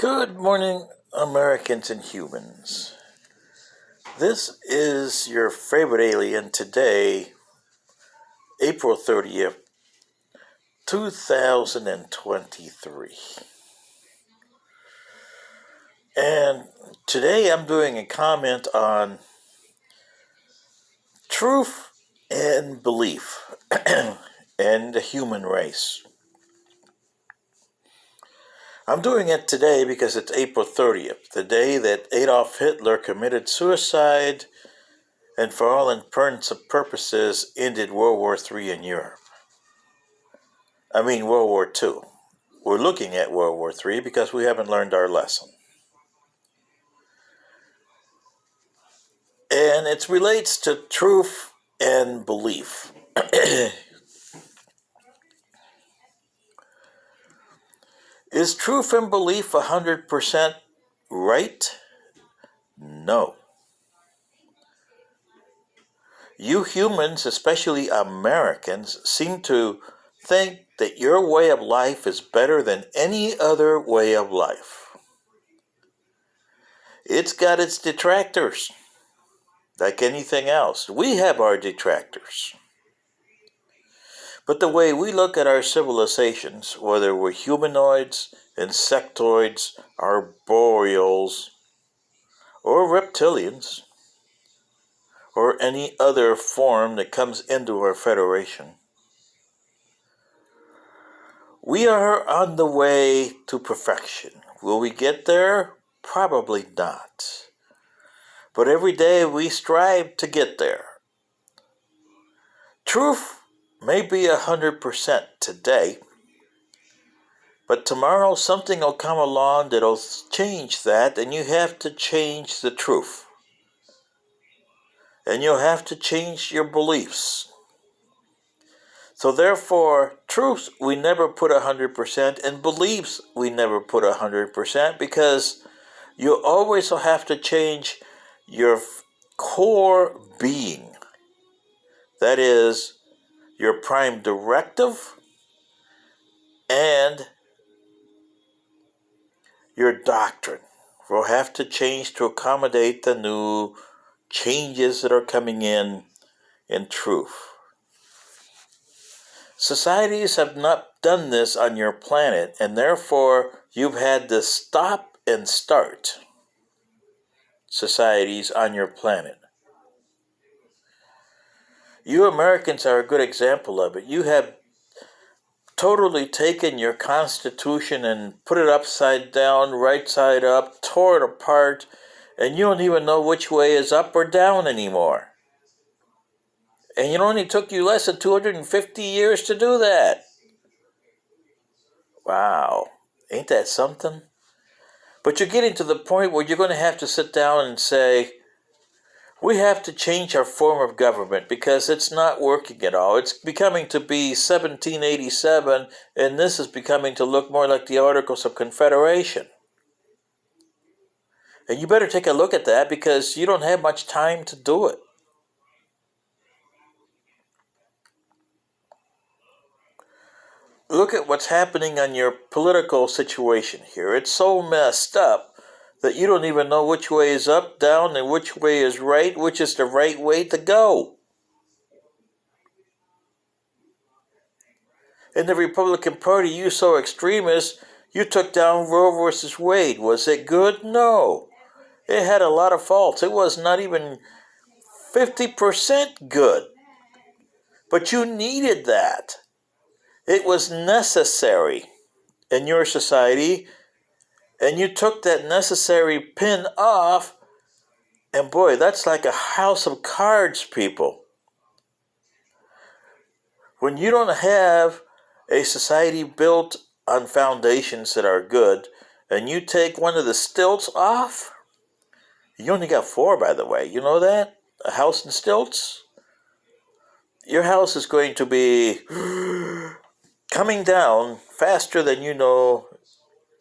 Good morning, Americans and humans. This is your favorite alien today, April 30th, 2023. And today I'm doing a comment on truth and belief and the human race. I'm doing it today because it's April 30th, the day that Adolf Hitler committed suicide and for all intents and purposes ended World War III in Europe. World War II. We're looking at World War III because we haven't learned our lesson. And it relates to truth and belief. Is truth and belief 100% right? No. You humans, especially Americans, seem to think that your way of life is better than any other way of life. It's got its detractors, like anything else. We have our detractors. But the way we look at our civilizations, whether we're humanoids, insectoids, arboreals, or reptilians, or any other form that comes into our federation, we are on the way to perfection. Will we get there? Probably not. But every day we strive to get there. Truth may be 100% today, but tomorrow something will come along that'll change that, and you have to change the truth. And you'll have to change your beliefs. So therefore, truth we never put 100%, and beliefs we never put 100%, because you always will have to change your core being. That is, your prime directive and your doctrine will have to change to accommodate the new changes that are coming in truth. Societies have not done this on your planet, and therefore you've had to stop and start societies on your planet. You Americans are a good example of it. You have totally taken your Constitution and put it upside down, right side up, tore it apart, and you don't even know which way is up or down anymore. And it only took you less than 250 years to do that. Wow, ain't that something? But you're getting to the point where you're going to have to sit down and say, we have to change our form of government because it's not working at all. It's becoming to be 1787, and this is becoming to look more like the Articles of Confederation. And you better take a look at that because you don't have much time to do it. Look at what's happening on your political situation here. It's so messed up that you don't even know which way is up, down, and which way is right, which is the right way to go. In the Republican Party, you so extremist, you took down Roe versus Wade. Was it good? No. It had a lot of faults. It was not even 50% good. But you needed that. It was necessary in your society, and you took that necessary pin off, and boy, that's like a house of cards, people. When you don't have a society built on foundations that are good, and you take one of the stilts off, you only got 4, by the way. You know that? A house in stilts? Your house is going to be coming down faster than you know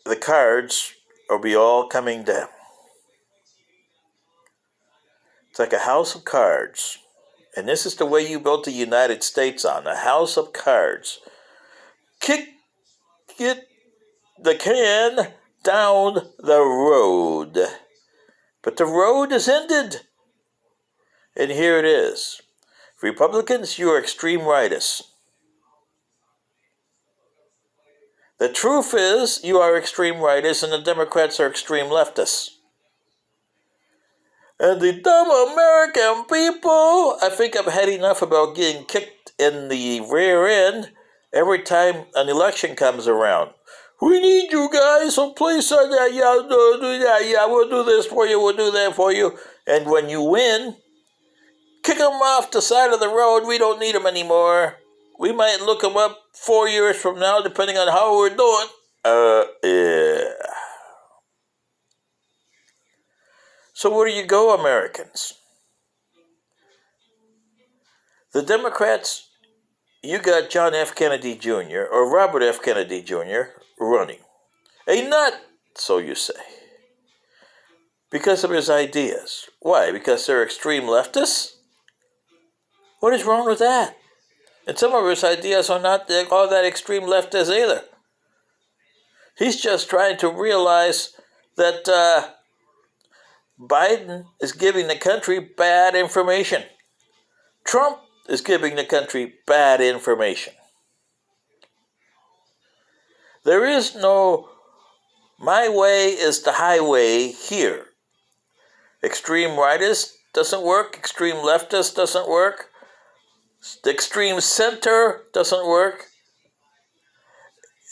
the cards will be all coming down. It's like a house of cards. And this is the way you built the United States on, a house of cards. Kick it, the can down the road. But the road is ended. And here it is. Republicans, you are extreme rightists. The truth is, you are extreme rightists and the Democrats are extreme leftists. And the dumb American people, I think I've had enough about getting kicked in the rear end every time an election comes around. We need you guys, so please say that, yeah, do that, yeah, we'll do this for you, we'll do that for you. And when you win, kick them off the side of the road, we don't need them anymore. We might look them up 4 years from now, depending on how we're doing. Yeah. So where do you go, Americans? The Democrats, you got John F. Kennedy Jr. or Robert F. Kennedy Jr. running. A nut, so you say. Because of his ideas. Why? Because they're extreme leftists? What is wrong with that? And some of his ideas are not all that extreme leftist either. He's just trying to realize that Biden is giving the country bad information. Trump is giving the country bad information. There is no my way is the highway here. Extreme rightist doesn't work. Extreme leftist doesn't work. The extreme center doesn't work.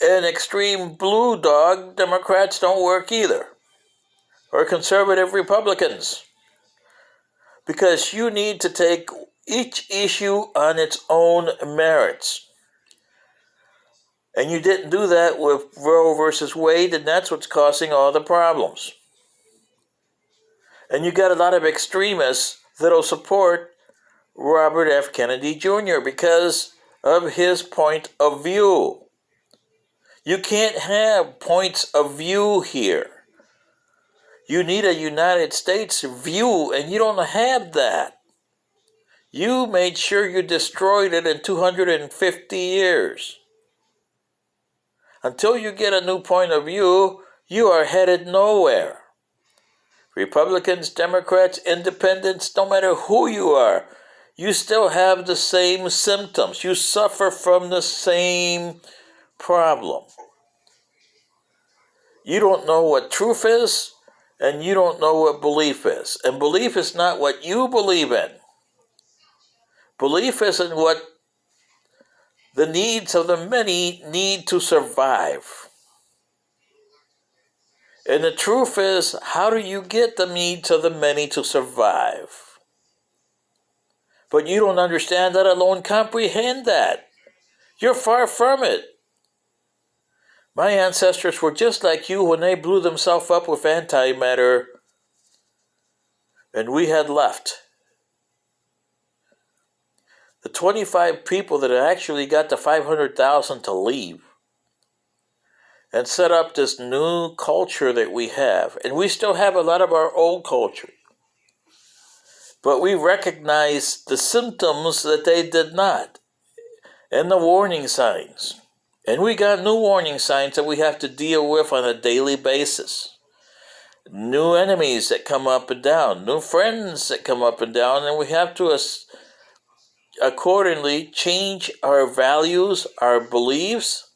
And extreme blue dog Democrats don't work either. Or conservative Republicans. Because you need to take each issue on its own merits. And you didn't do that with Roe versus Wade, and that's what's causing all the problems. And you got a lot of extremists that'll support Robert F. Kennedy Jr. because of his point of view. You can't have points of view here. You need a United States view, and you don't have that. You made sure you destroyed it in 250 years. Until you get a new point of view, you are headed nowhere. Republicans, Democrats, Independents, no matter who you are, you still have the same symptoms. You suffer from the same problem. You don't know what truth is, and you don't know what belief is. And belief is not what you believe in. Belief is in what the needs of the many need to survive. And the truth is, how do you get the needs of the many to survive? But you don't understand that alone, comprehend that. You're far from it. My ancestors were just like you when they blew themselves up with antimatter, and we had left. The 25 people that actually got the 500,000 to leave and set up this new culture that we have. And we still have a lot of our old culture. But we recognize the symptoms that they did not. And the warning signs. And we got new warning signs that we have to deal with on a daily basis. New enemies that come up and down. New friends that come up and down. And we have to accordingly change our values, our beliefs,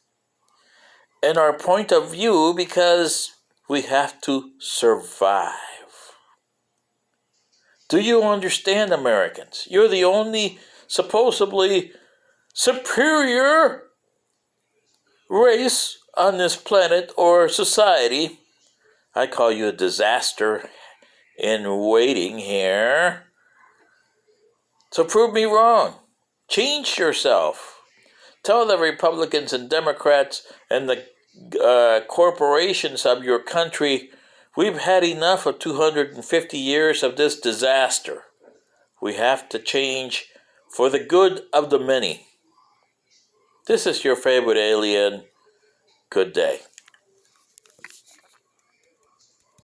and our point of view because we have to survive. Do you understand, Americans? You're the only supposedly superior race on this planet or society. I call you a disaster in waiting here. So prove me wrong. Change yourself. Tell the Republicans and Democrats and the corporations of your country, we've had enough of 250 years of this disaster. We have to change for the good of the many. This is your favorite alien. Good day.